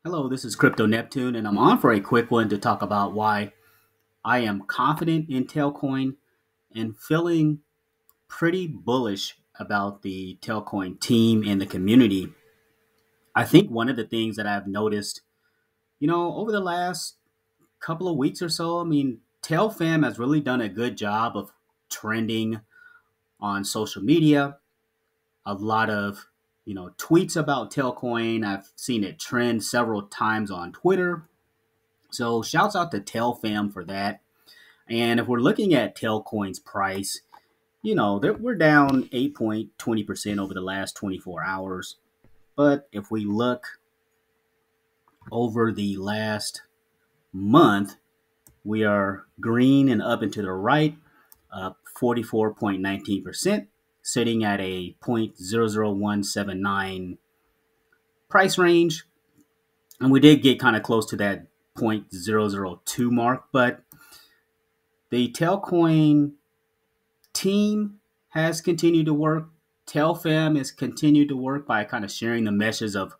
Hello, this is Crypto Neptune, and I'm on for a quick one to talk about why I am confident in Telcoin and feeling pretty bullish about the Telcoin team and the community. I think one of the things that I've noticed, over the last couple of weeks or so, TelFam has really done a good job of trending on social media. A lot of, tweets about Telcoin. I've seen it trend several times on Twitter. So shouts out to TelFam for that. And if we're looking at Telcoin's price, we're down 8.20% over the last 24 hours. But if we look over the last month, we are green and up and to the right, up 44.19%, sitting at a 0.00179 price range. And we did get kind of close to that 0.002 mark, but the Telcoin team has continued to work. TelFam has continued to work by kind of sharing the message of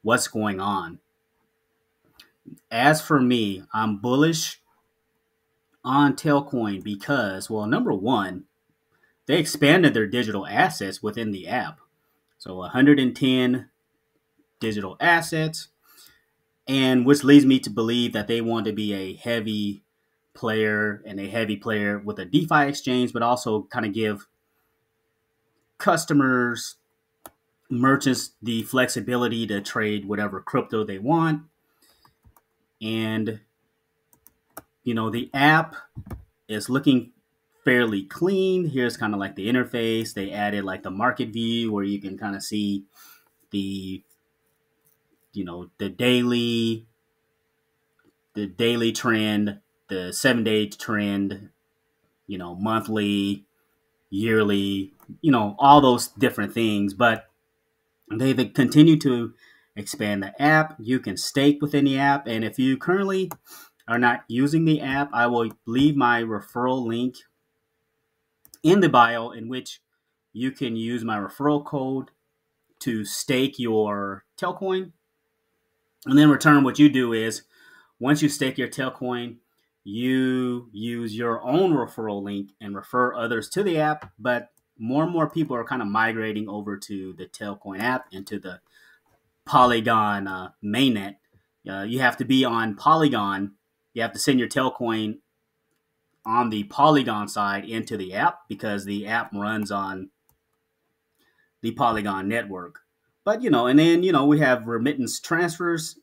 what's going on. As for me, I'm bullish on Telcoin because, well, number one, they expanded their digital assets within the app. So 110 digital assets, and which leads me to believe that they want to be a heavy player with a DeFi exchange, but also kind of give customers, merchants, the flexibility to trade whatever crypto they want. And, the app is looking fairly clean. Here's kind of like the interface. They added like the market view where you can kind of see the, the daily trend, the 7-day trend, monthly, yearly, all those different things. But they've continued to expand the app. You can stake within the app. And if you currently are not using the app, I will leave my referral link in the bio, in which you can use my referral code to stake your Telcoin. And then in return, what you do is once you stake your Telcoin, you use your own referral link and refer others to the app. But more and more people are kind of migrating over to the Telcoin app and to the Polygon mainnet. You have to be on Polygon. You have to send your Telcoin on the Polygon side into the app because the app runs on the Polygon network. But, and then, we have remittance transfers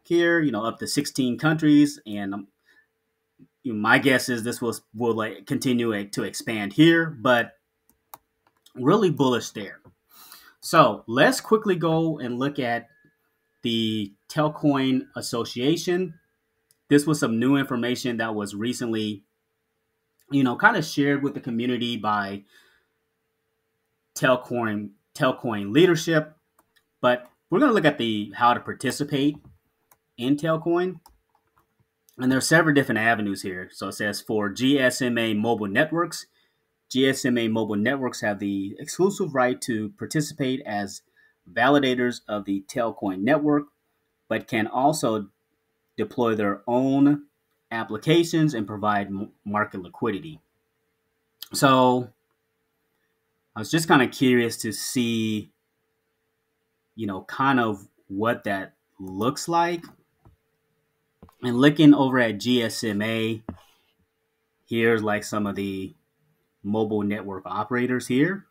here, up to 16 countries. And my guess is this will like continue to expand here, but really bullish there. So let's quickly go and look at the Telcoin Association. This was some new information that was recently, kind of shared with the community by Telcoin leadership. But we're going to look at how to participate in Telcoin. And there are several different avenues here. So it says for GSMA mobile networks, GSMA mobile networks have the exclusive right to participate as validators of the Telcoin network, but can also deploy their own applications and provide market liquidity. So I was just kind of curious to see, kind of what that looks like. And looking over at GSMA, here's like some of the mobile network operators here.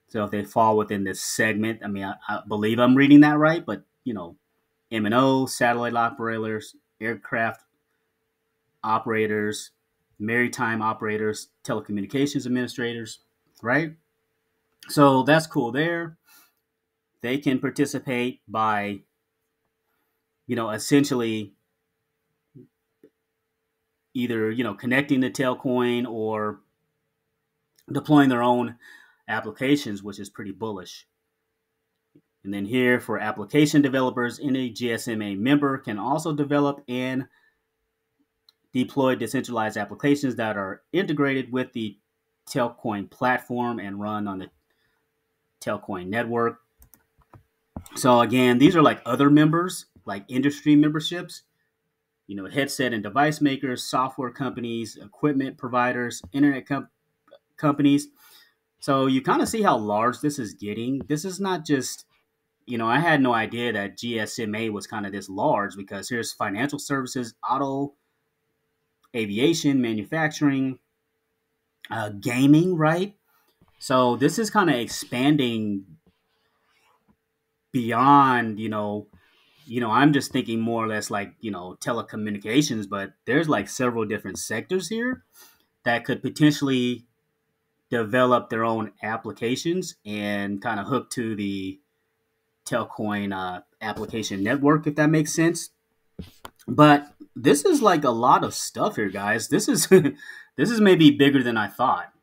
So if they fall within this segment, I believe I'm reading that right, but, MNO, satellite operators, aircraft operators, maritime operators, telecommunications administrators, right? So that's cool there. They can participate by, essentially either, connecting to Telcoin or deploying their own applications, which is pretty bullish. And then here for application developers, any GSMA member can also develop and deploy decentralized applications that are integrated with the Telcoin platform and run on the Telcoin network. So again, these are like other members like industry memberships, headset and device makers, software companies, equipment providers, internet companies. So you kind of see how large this is getting. This is not just, I had no idea that GSMA was kind of this large, because here's financial services, auto, aviation, manufacturing, gaming, right? So this is kind of expanding beyond, I'm just thinking more or less like, telecommunications, but there's like several different sectors here that could potentially develop their own applications and kind of hook to the Telcoin application network, if that makes sense. But this is like a lot of stuff here, guys. This is this is maybe bigger than I thought.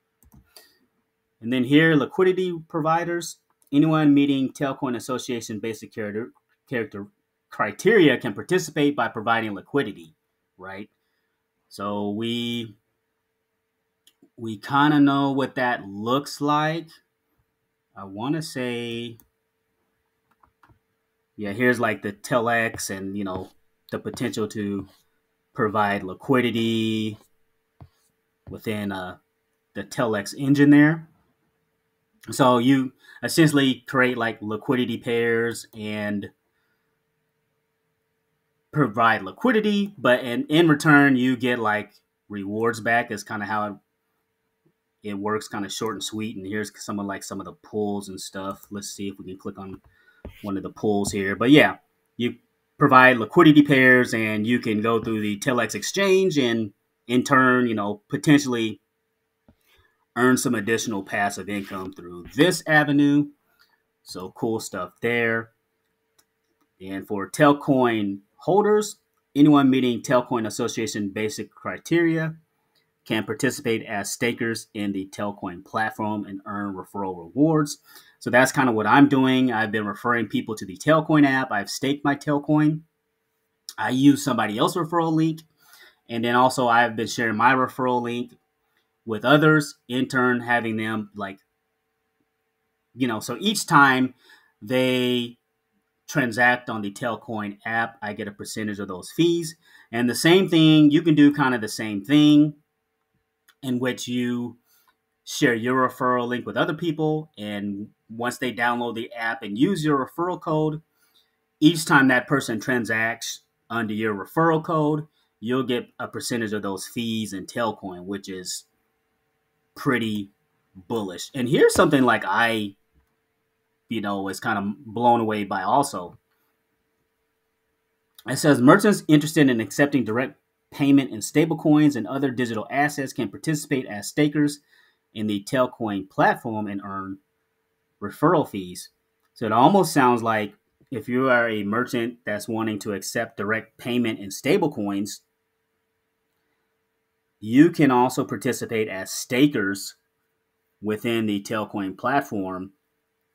And then here, liquidity providers. Anyone meeting Telcoin Association basic character criteria can participate by providing liquidity, right? So we kind of know what that looks like. I want to say, yeah, here's like the Telex and, the potential to provide liquidity within the Telex engine there. So you essentially create like liquidity pairs and provide liquidity, but in return you get like rewards back. Is kind of how it works, kind of short and sweet. And here's some of the pulls and stuff. Let's see if we can click on one of the pulls here. But yeah, you provide liquidity pairs and you can go through the Telex exchange and in turn, potentially earn some additional passive income through this avenue. So cool stuff there. And for Telcoin holders, anyone meeting Telcoin Association basic criteria can participate as stakers in the Telcoin platform and earn referral rewards. So that's kind of what I'm doing. I've been referring people to the Telcoin app. I've staked my Telcoin. I use somebody else's referral link. And then also I've been sharing my referral link with others, in turn having them so each time they transact on the Telcoin app, I get a percentage of those fees. And the same thing, you can do kind of the same thing, in which you share your referral link with other people. And once they download the app and use your referral code, each time that person transacts under your referral code, you'll get a percentage of those fees in Telcoin, which is pretty bullish. And here's something like I, was kind of blown away by also. It says merchants interested in accepting direct payment in stablecoins and other digital assets can participate as stakers in the Telcoin platform and earn referral fees. So it almost sounds like if you are a merchant that's wanting to accept direct payment in stablecoins, you can also participate as stakers within the Telcoin platform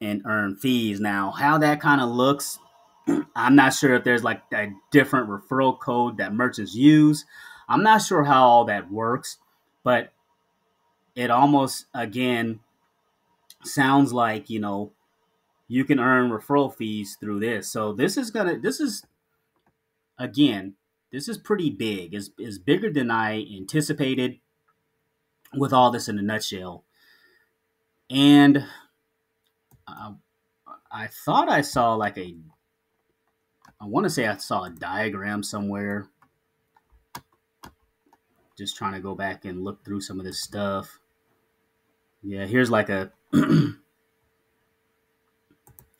and earn fees. Now, how that kind of looks, I'm not sure if there's like a different referral code that merchants use. I'm not sure how all that works, but it almost, again, sounds like, you can earn referral fees through this. So this is pretty big. It's bigger than I anticipated with all this in a nutshell. And I thought I saw I want to say I saw a diagram somewhere. Just trying to go back and look through some of this stuff. Yeah, here's like a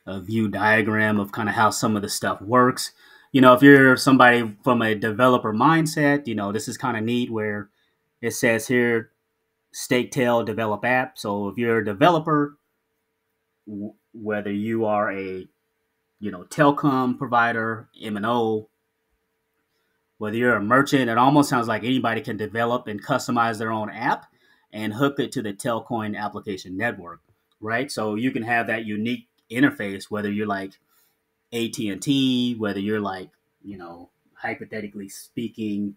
view diagram of kind of how some of the stuff works. If you're somebody from a developer mindset, this is kind of neat where it says here, stake tail develop app. So if you're a developer, whether you are a, telecom provider, MNO, whether you're a merchant, it almost sounds like anybody can develop and customize their own app and hook it to the Telcoin application network, right? So you can have that unique interface, whether you're like AT&T, whether you're like, hypothetically speaking,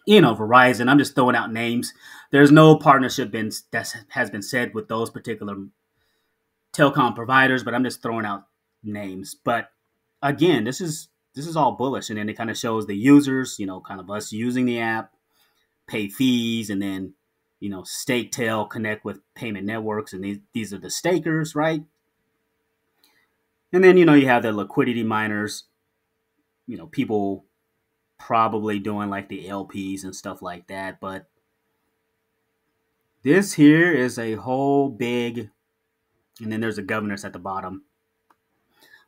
Verizon. I'm just throwing out names. There's no partnership that has been said with those particular telecom providers, but I'm just throwing out names. But again, this is this is all bullish. And then it kind of shows the users, kind of us using the app, pay fees, and then, stake tail, connect with payment networks. And these are the stakers, right? And then, you have the liquidity miners, people probably doing like the LPs and stuff like that. But this here is a whole big, and then there's the governors at the bottom.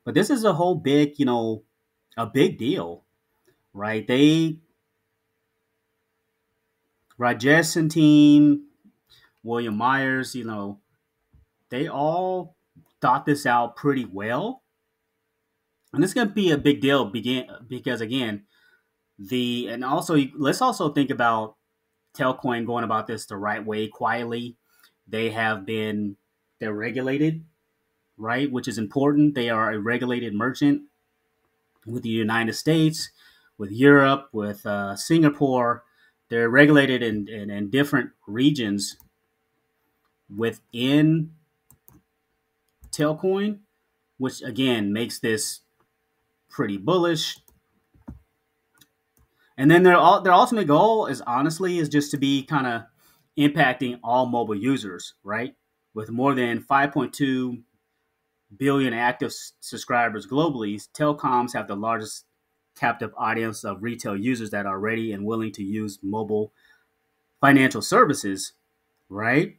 But this is a whole big, a big deal, right? Rajesh and team, William Myers, they all thought this out pretty well. And it's going to be a big deal because, again, and also let's also think about Telcoin going about this the right way, quietly. They're regulated, right? Which is important. They are a regulated merchant with the United States, with Europe, with Singapore. They're regulated in different regions within Telcoin, which again makes this pretty bullish. And then their ultimate goal is just to be kind of impacting all mobile users, right? With more than 5.2 billion active subscribers globally, telecoms have the largest captive audience of retail users that are ready and willing to use mobile financial services, right?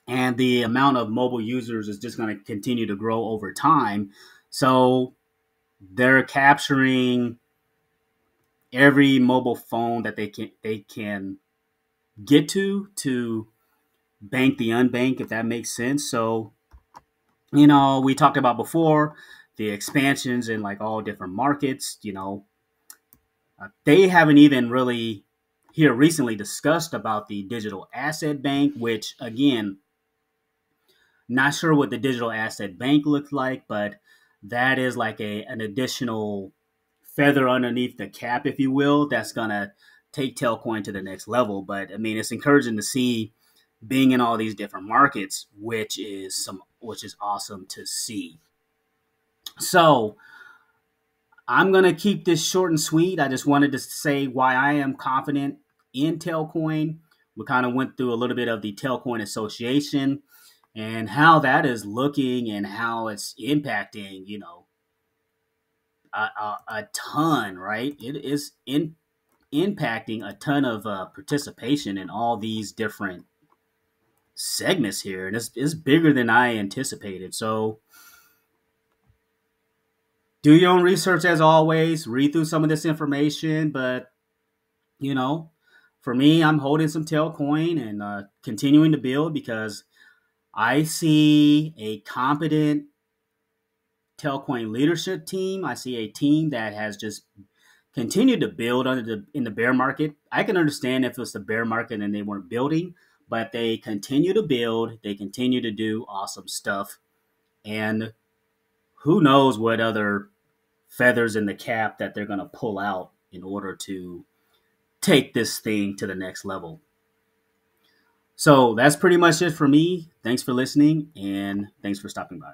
And the amount of mobile users is just going to continue to grow over time. So they're capturing every mobile phone that they can get to bank the unbanked, if that makes sense. So, we talked about before the expansions in like all different markets. They haven't even really here recently discussed about the digital asset bank, which again, not sure what the digital asset bank looks like, but that is like an additional feather underneath the cap, if you will, that's gonna take Telcoin to the next level. But I mean, it's encouraging to see being in all these different markets, which is awesome to see. So I'm gonna keep this short and sweet. I just wanted to say why I am confident in Telcoin. We kind of went through a little bit of the Telcoin Association and how that is looking and how it's impacting, a ton, right? It is impacting a ton of participation in all these different segments here, and it's bigger than I anticipated. So do your own research as always. Read through some of this information, but for me, I'm holding some Telcoin and continuing to build because I see a competent Telcoin leadership team. I see a team that has just continued to build in the bear market. I can understand if it's the bear market and they weren't building, but they continue to build. They continue to do awesome stuff. And who knows what other feathers in the cap that they're going to pull out in order to take this thing to the next level. So that's pretty much it for me. Thanks for listening, and thanks for stopping by.